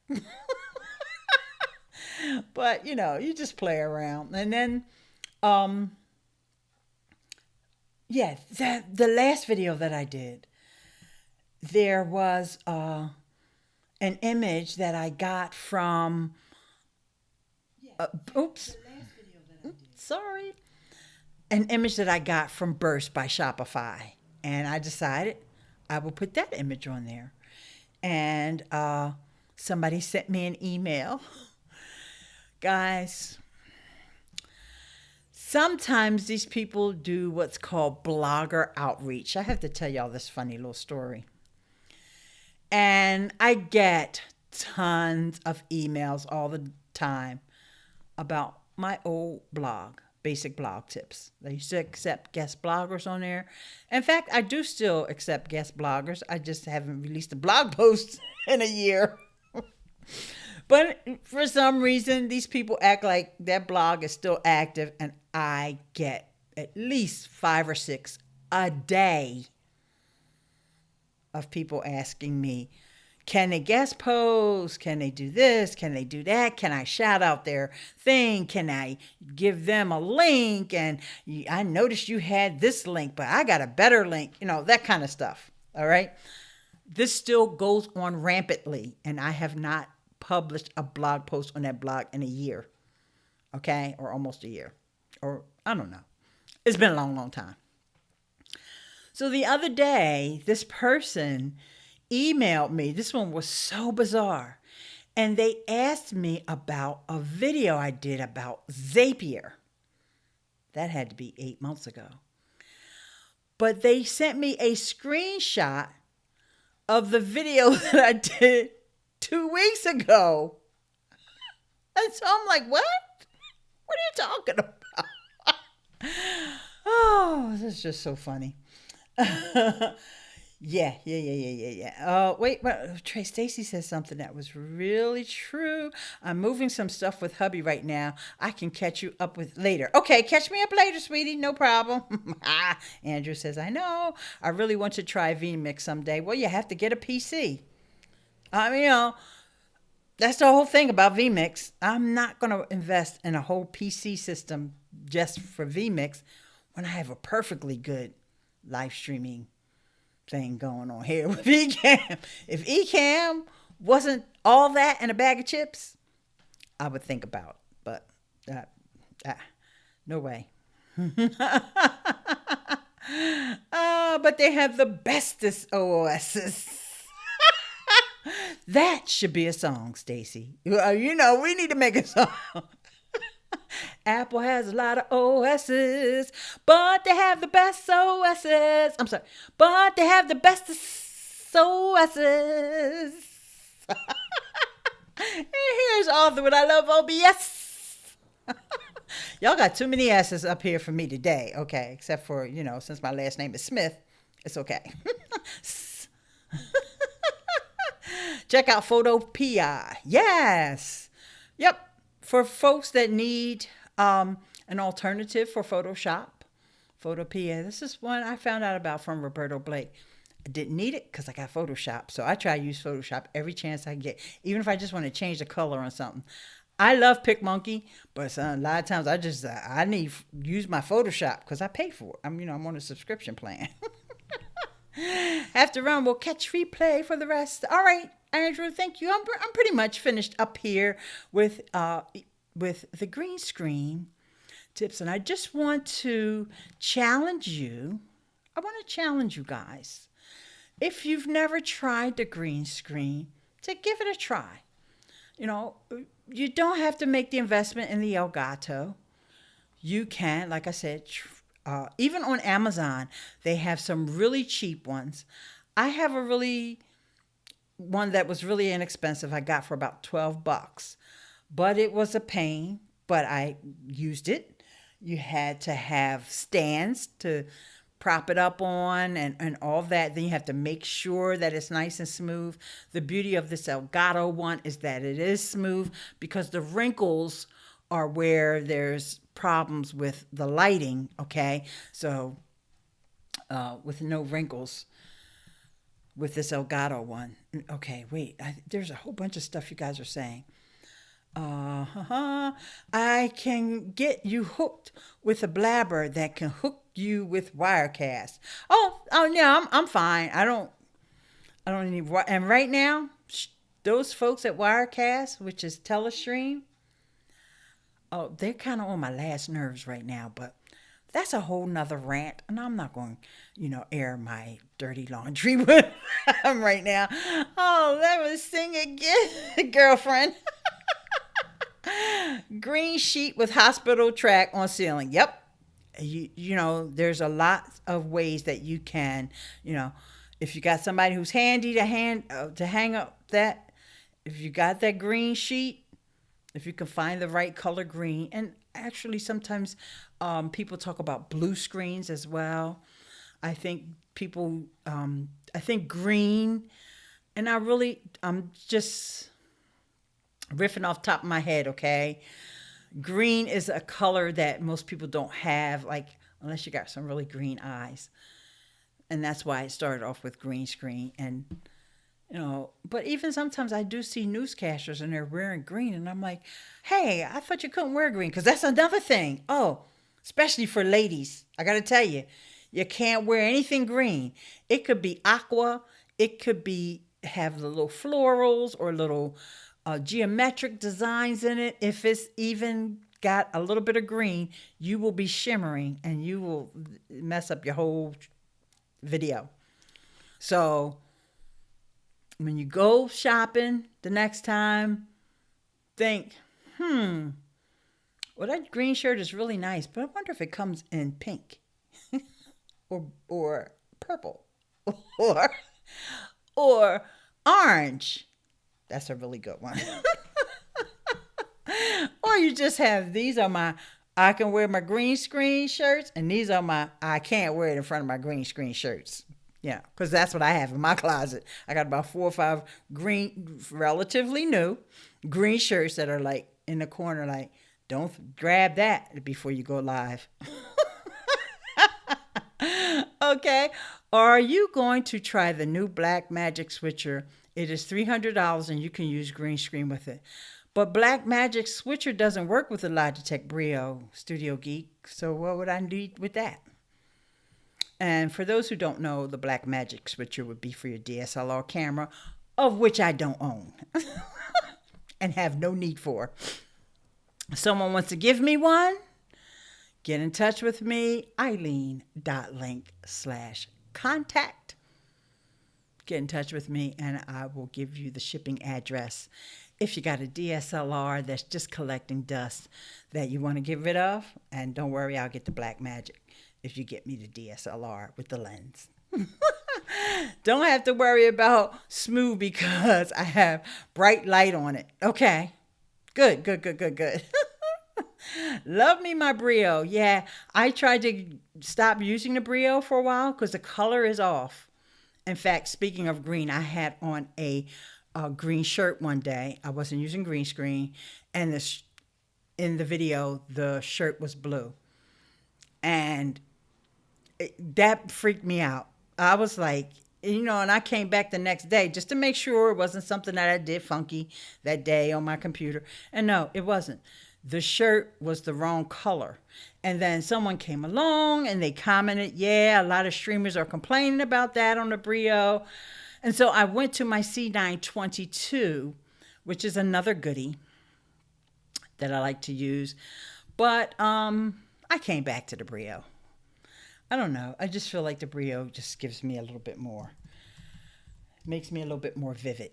But, you just play around. And then, the last video that I did, there was an image that I got from, an image that I got from Burst by Shopify. And I decided I will put that image on there. And somebody sent me an email. Guys, sometimes these people do what's called blogger outreach. I have to tell y'all this funny little story. And I get tons of emails all the time about my old blog, Basic Blog Tips. They used to accept guest bloggers on there. In fact, I do still accept guest bloggers. I just haven't released a blog post in a year. But for some reason, these people act like that blog is still active, and I get at least 5 or 6 a day of people asking me, can they guest post? Can they do this? Can they do that? Can I shout out their thing? Can I give them a link? And I noticed you had this link, but I got a better link, that kind of stuff. All right. This still goes on rampantly, and I have not published a blog post on that blog in a year. Okay. Or almost a year. or I don't know. It's been a long, long time. So the other day, this person emailed me. This one was so bizarre. And they asked me about a video I did about Zapier. That had to be 8 months ago. But they sent me a screenshot of the video that I did 2 weeks ago. And so I'm like, what? What are you talking about? Oh, this is just so funny. Yeah. Wait, Trey Stacy says something that was really true. I'm moving some stuff with hubby right now. I can catch you up with later. Okay, catch me up later, sweetie. No problem. Andrew says, I know. I really want to try VMix someday. Well, you have to get a PC. That's the whole thing about VMix. I'm not going to invest in a whole PC system just for VMix when I have a perfectly good live streaming thing going on here with Ecamm. If Ecamm wasn't all that and a bag of chips, I would think about it. But no way. But they have the bestest OSs. That should be a song, Stacy. We need to make a song. Apple has a lot of OSs, but they have the best OSs. I'm sorry, but they have the best OSs. And here's Arthur with I love OBS. Y'all got too many S's up here for me today, okay? Except for, since my last name is Smith, it's okay. Check out Photopi. Yes. Yep. For folks that need an alternative for Photoshop, Photopia. This is one I found out about from Roberto Blake. I didn't need it because I got Photoshop. So I try to use Photoshop every chance I get, even if I just want to change the color on something. I love PicMonkey, but a lot of times I need to use my Photoshop because I pay for it. I'm on a subscription plan. After run, we'll catch replay for the rest. All right, Andrew, thank you. I'm pretty much finished up here with the green screen tips, and I just want to challenge you. I want to challenge you guys. If you've never tried the green screen, to give it a try. You don't have to make the investment in the Elgato. You can, like I said, even on Amazon, they have some really cheap ones. I have one that was really inexpensive. I got for about $12, but it was a pain, but I used it. You had to have stands to prop it up on and all that. Then you have to make sure that it's nice and smooth. The beauty of this Elgato one is that it is smooth because the wrinkles are where there's problems with the lighting, okay? So with no wrinkles with this Elgato one. Okay, wait, there's a whole bunch of stuff you guys are saying. I can get you hooked with a blabber that can hook you with Wirecast. Oh yeah, I'm fine. I don't need. And right now, those folks at Wirecast, which is Telestream, they're kind of on my last nerves right now. But that's a whole nother rant, and I'm not going, air my dirty laundry with them right now. Oh, let me sing again, girlfriend. Green sheet with hospital track on ceiling. Yep. There's a lot of ways that you can, if you got somebody who's handy to hang up that, if you got that green sheet, if you can find the right color green. And actually sometimes people talk about blue screens as well. I think green, and I'm just riffing off the top of my head, okay? Green is a color that most people don't have, unless you got some really green eyes. And that's why I started off with green screen. And, but even sometimes I do see newscasters and they're wearing green. And I'm like, hey, I thought you couldn't wear green. Because that's another thing. Oh, especially for ladies. I got to tell you, you can't wear anything green. It could be aqua. It could have the little florals or little geometric designs in it. If it's even got a little bit of green, you will be shimmering and you will mess up your whole video. So when you go shopping the next time, think, well, that green shirt is really nice, but I wonder if it comes in pink or purple or orange. That's a really good one. Or you just have, these are my, I can wear my green screen shirts, and these are my, I can't wear it in front of my green screen shirts. Yeah, because that's what I have in my closet. I got about 4 or 5 green, relatively new, green shirts that are like in the corner, like, don't grab that before you go live. Okay. Are you going to try the new Blackmagic Switcher? It is $300 and you can use green screen with it. But Blackmagic Switcher doesn't work with the Logitech Brio Studio Geek. So what would I need with that? And for those who don't know, the Blackmagic Switcher would be for your DSLR camera, of which I don't own and have no need for. Someone wants to give me one? Get in touch with me, Eileen.link/contact. Get in touch with me and I will give you the shipping address. If you got a DSLR that's just collecting dust that you want to get rid of, and don't worry, I'll get the Blackmagic if you get me the DSLR with the lens. Don't have to worry about smooth because I have bright light on it. Okay. Good. Love me my Brio. Yeah, I tried to stop using the Brio for a while because the color is off. In fact, speaking of green, I had on a green shirt one day. I wasn't using green screen, and in the video, the shirt was blue. And that freaked me out. I was like, and I came back the next day just to make sure it wasn't something that I did funky that day on my computer. And no, it wasn't. The shirt was the wrong color. And then someone came along and they commented, yeah, a lot of streamers are complaining about that on the Brio. And so I went to my C922, which is another goodie that I like to use. But I came back to the Brio. I don't know. I just feel like the Brio just gives me a little bit more. Makes me a little bit more vivid.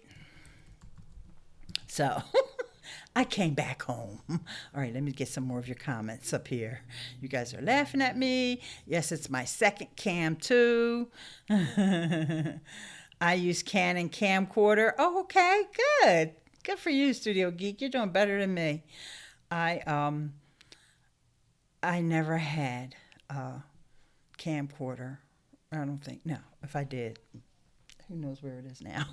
So I came back home. All right, let me get some more of your comments up here. You guys are laughing at me. Yes, it's my second cam too. I use Canon camcorder. Oh, okay, good. Good for you, Studio Geek. You're doing better than me. I never had a camcorder. I don't think. No, if I did, who knows where it is now.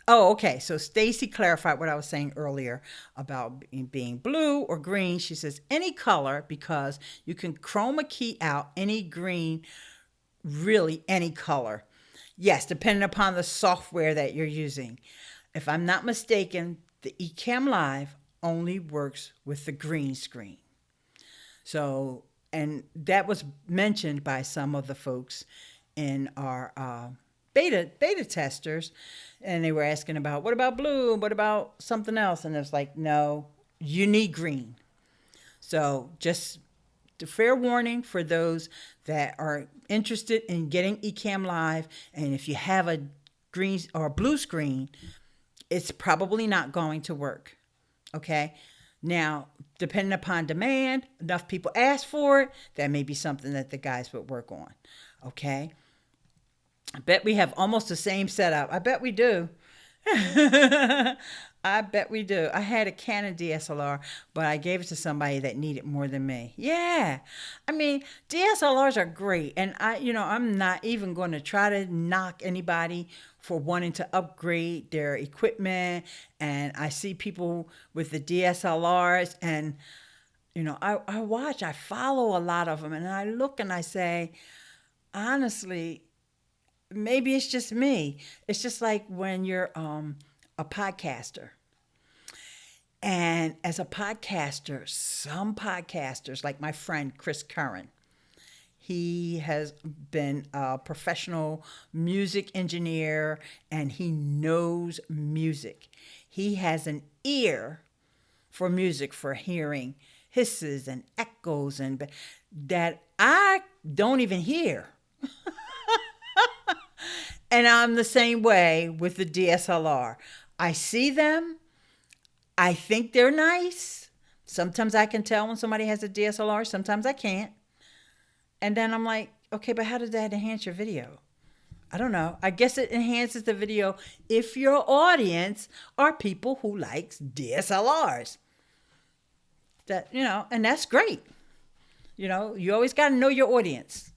Oh, okay. So Stacy clarified what I was saying earlier about being blue or green. She says any color because you can chroma key out any green, really any color. Yes, depending upon the software that you're using. If I'm not mistaken, the EcammLive only works with the green screen. So, and that was mentioned by some of the folks in our beta testers, and they were asking about, what about blue? What about something else? And it's like, no, you need green. So just a fair warning for those that are interested in getting EcammLive, and if you have a green or blue screen, it's probably not going to work. Okay. Now, depending upon demand, enough people ask for it, that may be something that the guys would work on. Okay. I bet we have almost the same setup. I bet we do. I bet we do. I had a Canon DSLR, but I gave it to somebody that needed more than me. Yeah. I mean, DSLRs are great. And I'm not even going to try to knock anybody for wanting to upgrade their equipment. And I see people with the DSLRs and, I follow a lot of them and I look and I say, honestly, maybe it's just me. It's just like when you're a podcaster. And as a podcaster, some podcasters, like my friend Chris Curran, he has been a professional music engineer and he knows music. He has an ear for music, for hearing hisses and echoes and that I don't even hear. And I'm the same way with the DSLR. I see them. I think they're nice. Sometimes I can tell when somebody has a DSLR. Sometimes I can't. And then I'm like, okay, but how does that enhance your video? I don't know. I guess it enhances the video if your audience are people who likes DSLRs. That, and that's great. You always got to know your audience.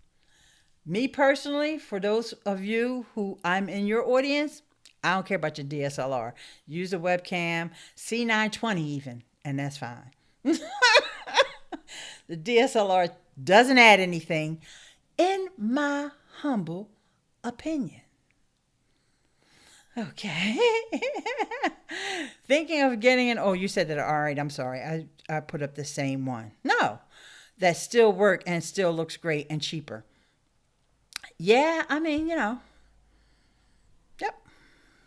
Me personally, for those of you who I'm in your audience, I don't care about your DSLR. Use a webcam, C920 even, and that's fine. The DSLR doesn't add anything, in my humble opinion. Okay. Thinking of getting an, oh, you said that, all right, I'm sorry. I put up the same one. No, that still work and still looks great and cheaper. Yeah, I mean, yep,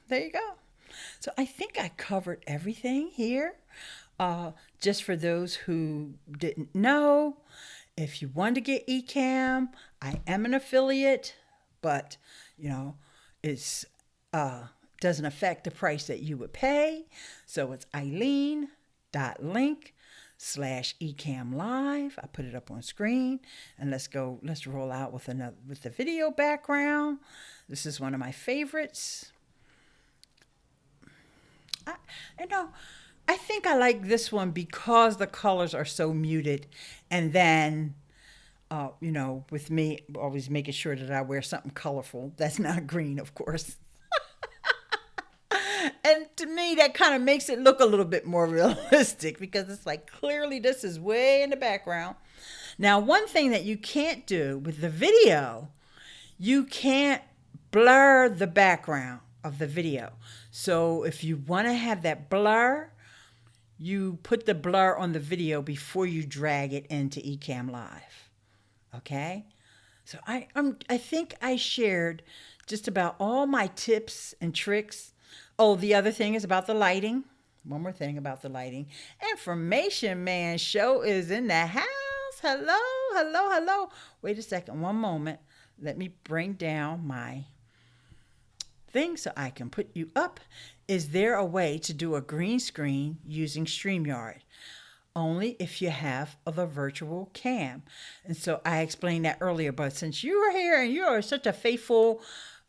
there you go. So I think I covered everything here. Just for those who didn't know, if you want to get Ecamm, I am an affiliate, but, it's doesn't affect the price that you would pay. So it's ILEANE.link/EcammLive. I put it up on screen, and let's roll out with the video background. This is one of my favorites. I think I like this one because the colors are so muted, and then with me always making sure that I wear something colorful that's not green, of course. And to me, that kind of makes it look a little bit more realistic because it's like, clearly this is way in the background. Now, one thing that you can't do with the video, you can't blur the background of the video. So if you want to have that blur, you put the blur on the video before you drag it into EcammLive. Okay? So I think I shared just about all my tips and tricks. Oh, the other thing is about the lighting. One more thing about the lighting. Information Man Show is in the house. Hello, hello, hello. Wait a second, one moment. Let me bring down my thing so I can put you up. Is there a way to do a green screen using Streamyard? Only if you have the virtual cam. And so I explained that earlier, but since you are here and you are such a faithful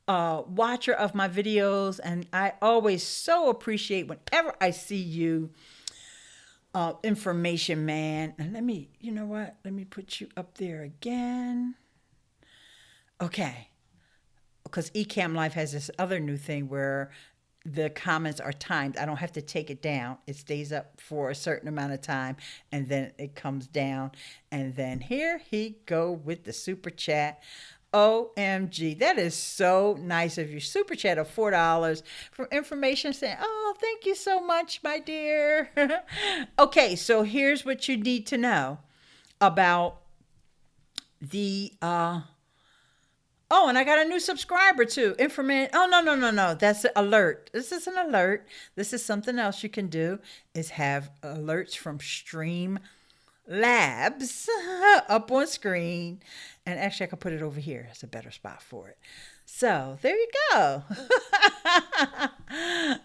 watcher of my videos, and I always so appreciate whenever I see you, Information Man. And let me put you up there again. Okay. Because EcammLive has this other new thing where the comments are timed. I don't have to take it down. It stays up for a certain amount of time, and then it comes down. And then here he go with the super chat. OMG, that is so nice of you. Super chat of $4 for Information saying, oh, thank you so much, my dear. Okay, so here's what you need to know about the oh, and I got a new subscriber too. Information. Oh, no. That's an alert. This is an alert. This is something else you can do, is have alerts from Stream Labs up on screen. And actually, I can put it over here. It's a better spot for it. So there you go.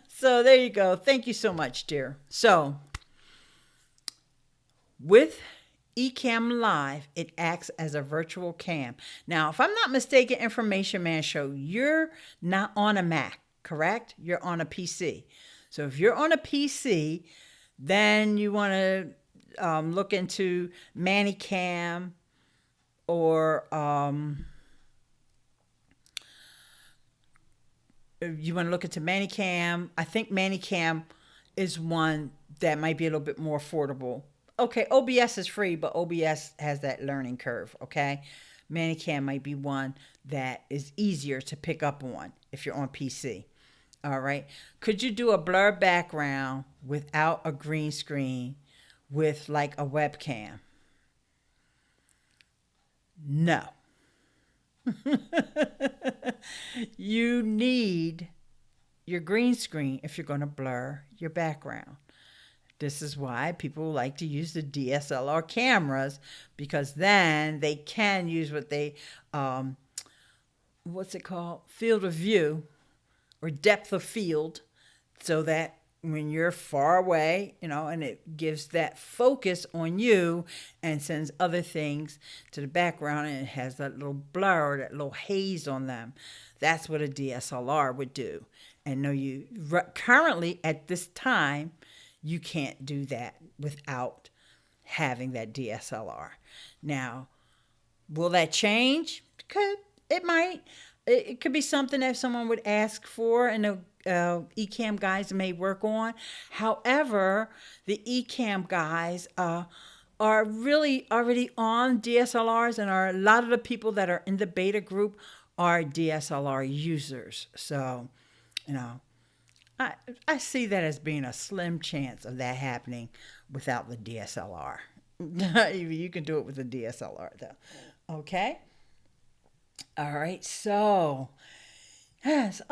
So there you go. Thank you so much, dear. So with EcammLive, it acts as a virtual cam. Now, if I'm not mistaken, Information Man Show, you're not on a Mac, correct? You're on a PC. So if you're on a PC, then you want to look into ManyCam, or you want to look into ManyCam. I think ManyCam is one that might be a little bit more affordable. Okay, OBS is free, but OBS has that learning curve, okay? ManyCam might be one that is easier to pick up on if you're on PC. All right. Could you do a blur background without a green screen with like a webcam? No. You need your green screen if you're going to blur your background. This is why people like to use the DSLR cameras, because then they can use what they, what's it called? Field of view or depth of field, so that when you're far away, and it gives that focus on you and sends other things to the background, and it has that little blur, that little haze on them. That's what a DSLR would do. And no, currently at this time, you can't do that without having that DSLR. Now, will that change? It might. It could be something that someone would ask for, and the Ecamm guys may work on. However, the Ecamm guys are really already on DSLRs, and a lot of the people that are in the beta group are DSLR users. So, I see that as being a slim chance of that happening without the DSLR. You can do it with the DSLR, though. Okay? All right, so yes,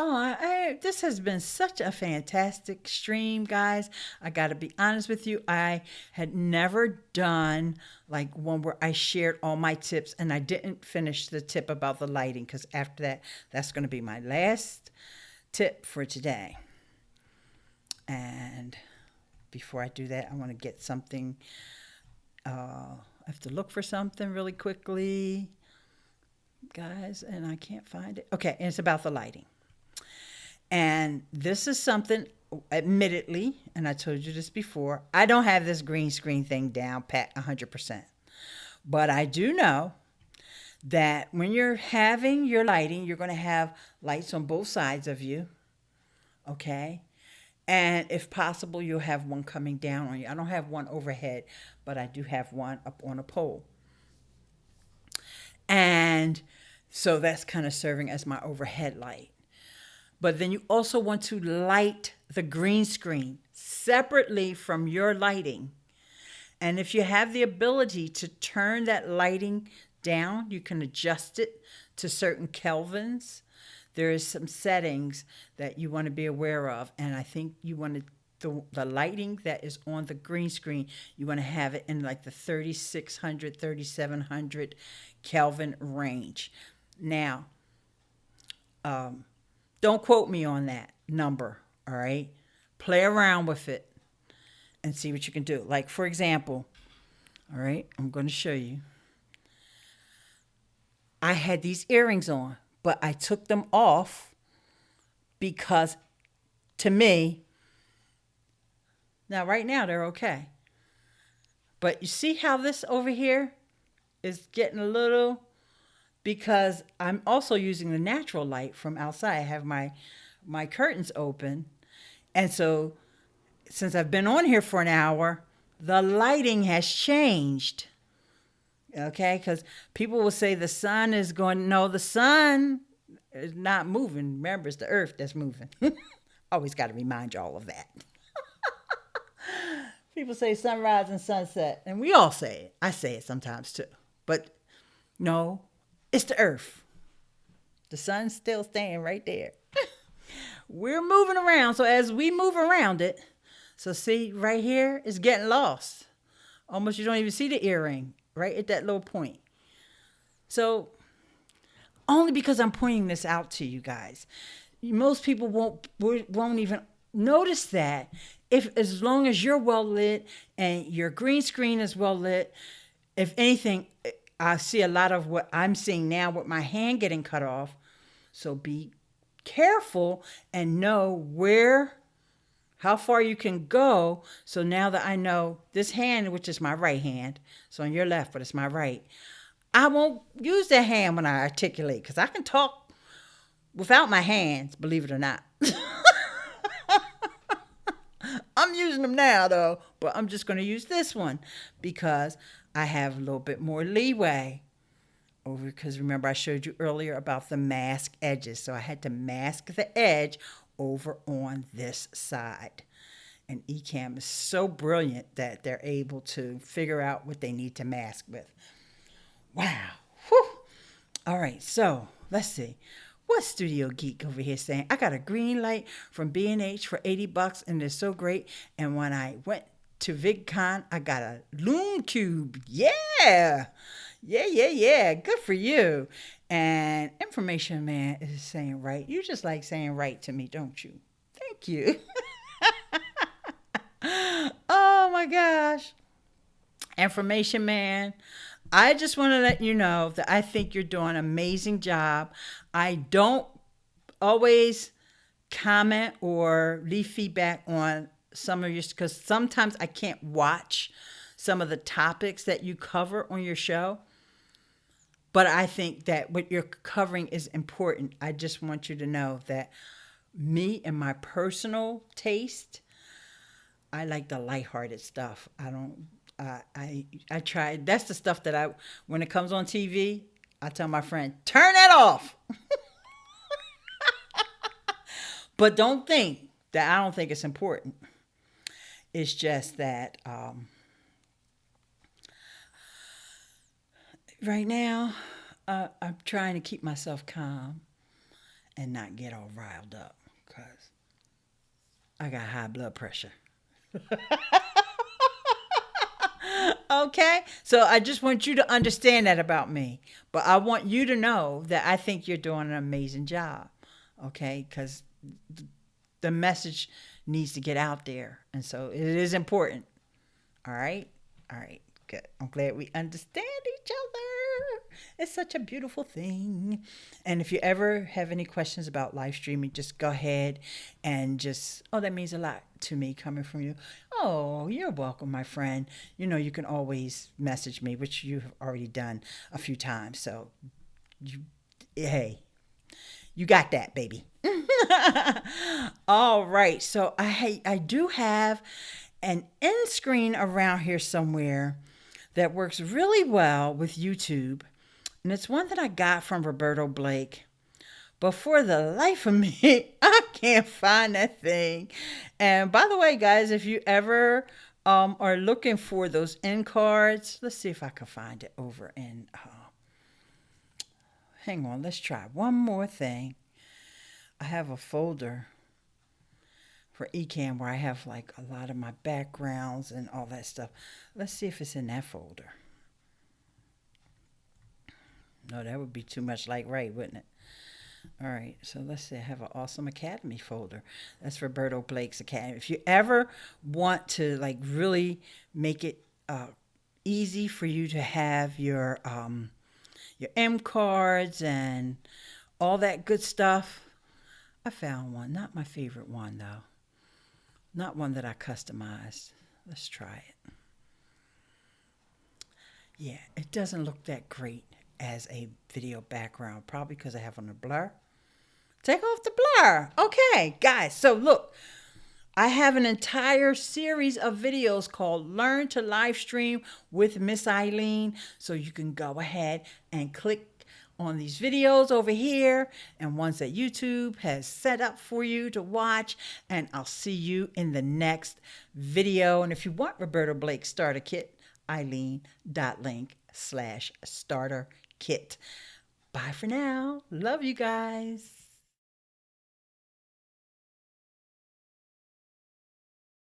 this has been such a fantastic stream, guys. I got to be honest with you. I had never done like one where I shared all my tips, and I didn't finish the tip about the lighting, because after that, that's going to be my last tip for today. And before I do that, I want to get something. I have to look for something really quickly, guys, and I can't find it. Okay, and it's about the lighting. And this is something, admittedly, and I told you this before, I don't have this green screen thing down pat 100%. But I do know that when you're having your lighting, you're going to have lights on both sides of you, okay? And if possible, you'll have one coming down on you. I don't have one overhead, but I do have one up on a pole. And so that's kind of serving as my overhead light. But then you also want to light the green screen separately from your lighting. And if you have the ability to turn that lighting down, you can adjust it to certain kelvins. There is some settings that you want to be aware of. And I think you want to, the lighting that is on the green screen, you want to have it in like the 3600, 3700 Kelvin range. Now, don't quote me on that number, all right? Play around with it and see what you can do. Like, for example, all right, I'm going to show you. I had these earrings on, but I took them off because, to me, now right now they're okay. But you see how this over here is getting a little, because I'm also using the natural light from outside. I have my curtains open. And so since I've been on here for an hour, the lighting has changed. Okay, because people will say the sun is going, no, the sun is not moving. Remember, it's the earth that's moving. Always got to remind you all of that. People say sunrise and sunset, and we all say it. I say it sometimes too. But no, it's the earth. The sun's still staying right there. We're moving around, so as we move around it, so see right here, it's getting lost. Almost you don't even see the earring. Right at that little point. So, only because I'm pointing this out to you guys. Most people won't even notice that. As long as you're well lit and your green screen is well lit, if anything, I see a lot of what I'm seeing now with my hand getting cut off. So be careful and know how far you can go. So now that I know this hand, which is my right hand, so on your left, but it's my right, I won't use that hand when I articulate, because I can talk without my hands, believe it or not. I'm using them now, though, but I'm just going to use this one because I have a little bit more leeway over, because remember I showed you earlier about the mask edges. So I had to mask the edge over on this side. And Ecamm is so brilliant that they're able to figure out what they need to mask with. Wow. Whew. All right, so let's see. What's Studio Geek over here saying? I got a green light from B&H for $80 and they're so great. And when I went to VidCon, I got a Loom Cube. Yeah. Yeah. Good for you. And Information Man is saying right. You just like saying right to me, don't you? Thank you. Oh my gosh. Information Man, I just want to let you know that I think you're doing an amazing job. I don't always comment or leave feedback on some of your, because sometimes I can't watch some of the topics that you cover on your show. But I think that what you're covering is important. I just want you to know that me and my personal taste, I like the lighthearted stuff. I try. That's the stuff that when it comes on TV, I tell my friend, turn that off. But don't think that I don't think it's important. It's just that right now, I'm trying to keep myself calm and not get all riled up because I got high blood pressure. Okay? So I just want you to understand that about me. But I want you to know that I think you're doing an amazing job. Okay? Because the message needs to get out there. And so it is important. All right? All right. Good. I'm glad we understand each other. It's such a beautiful thing. And if you ever have any questions about live streaming, just go ahead and that means a lot to me coming from you. Oh, you're welcome, my friend. You know, you can always message me, which you've already done a few times. So, hey, you got that, baby. All right. So I do have an end screen around here somewhere that works really well with YouTube. And it's one that I got from Roberto Blake. But for the life of me, I can't find that thing. And by the way, guys, if you ever are looking for those end cards, let's see if I can find it over in... hang on, let's try one more thing. I have a folder for Ecamm where I have like a lot of my backgrounds and all that stuff. Let's see if it's in that folder. No, that would be too much like right, wouldn't it? All right, so let's say I have an Awesome Academy folder. That's Roberto Blake's Academy. If you ever want to like really make it easy for you to have your M cards and all that good stuff, I found one. Not my favorite one though. Not one that I customized. Let's try it. Yeah, it doesn't look that great as a video background, probably because I have on a blur. Take off the blur. Okay, guys, so look, I have an entire series of videos called Learn to Live Stream with Miss Eileen. So you can go ahead and click on these videos over here and ones that YouTube has set up for you to watch. And I'll see you in the next video. And if you want Roberto Blake Starter Kit, Eileen.link/starter kit. Bye for now. Love you guys.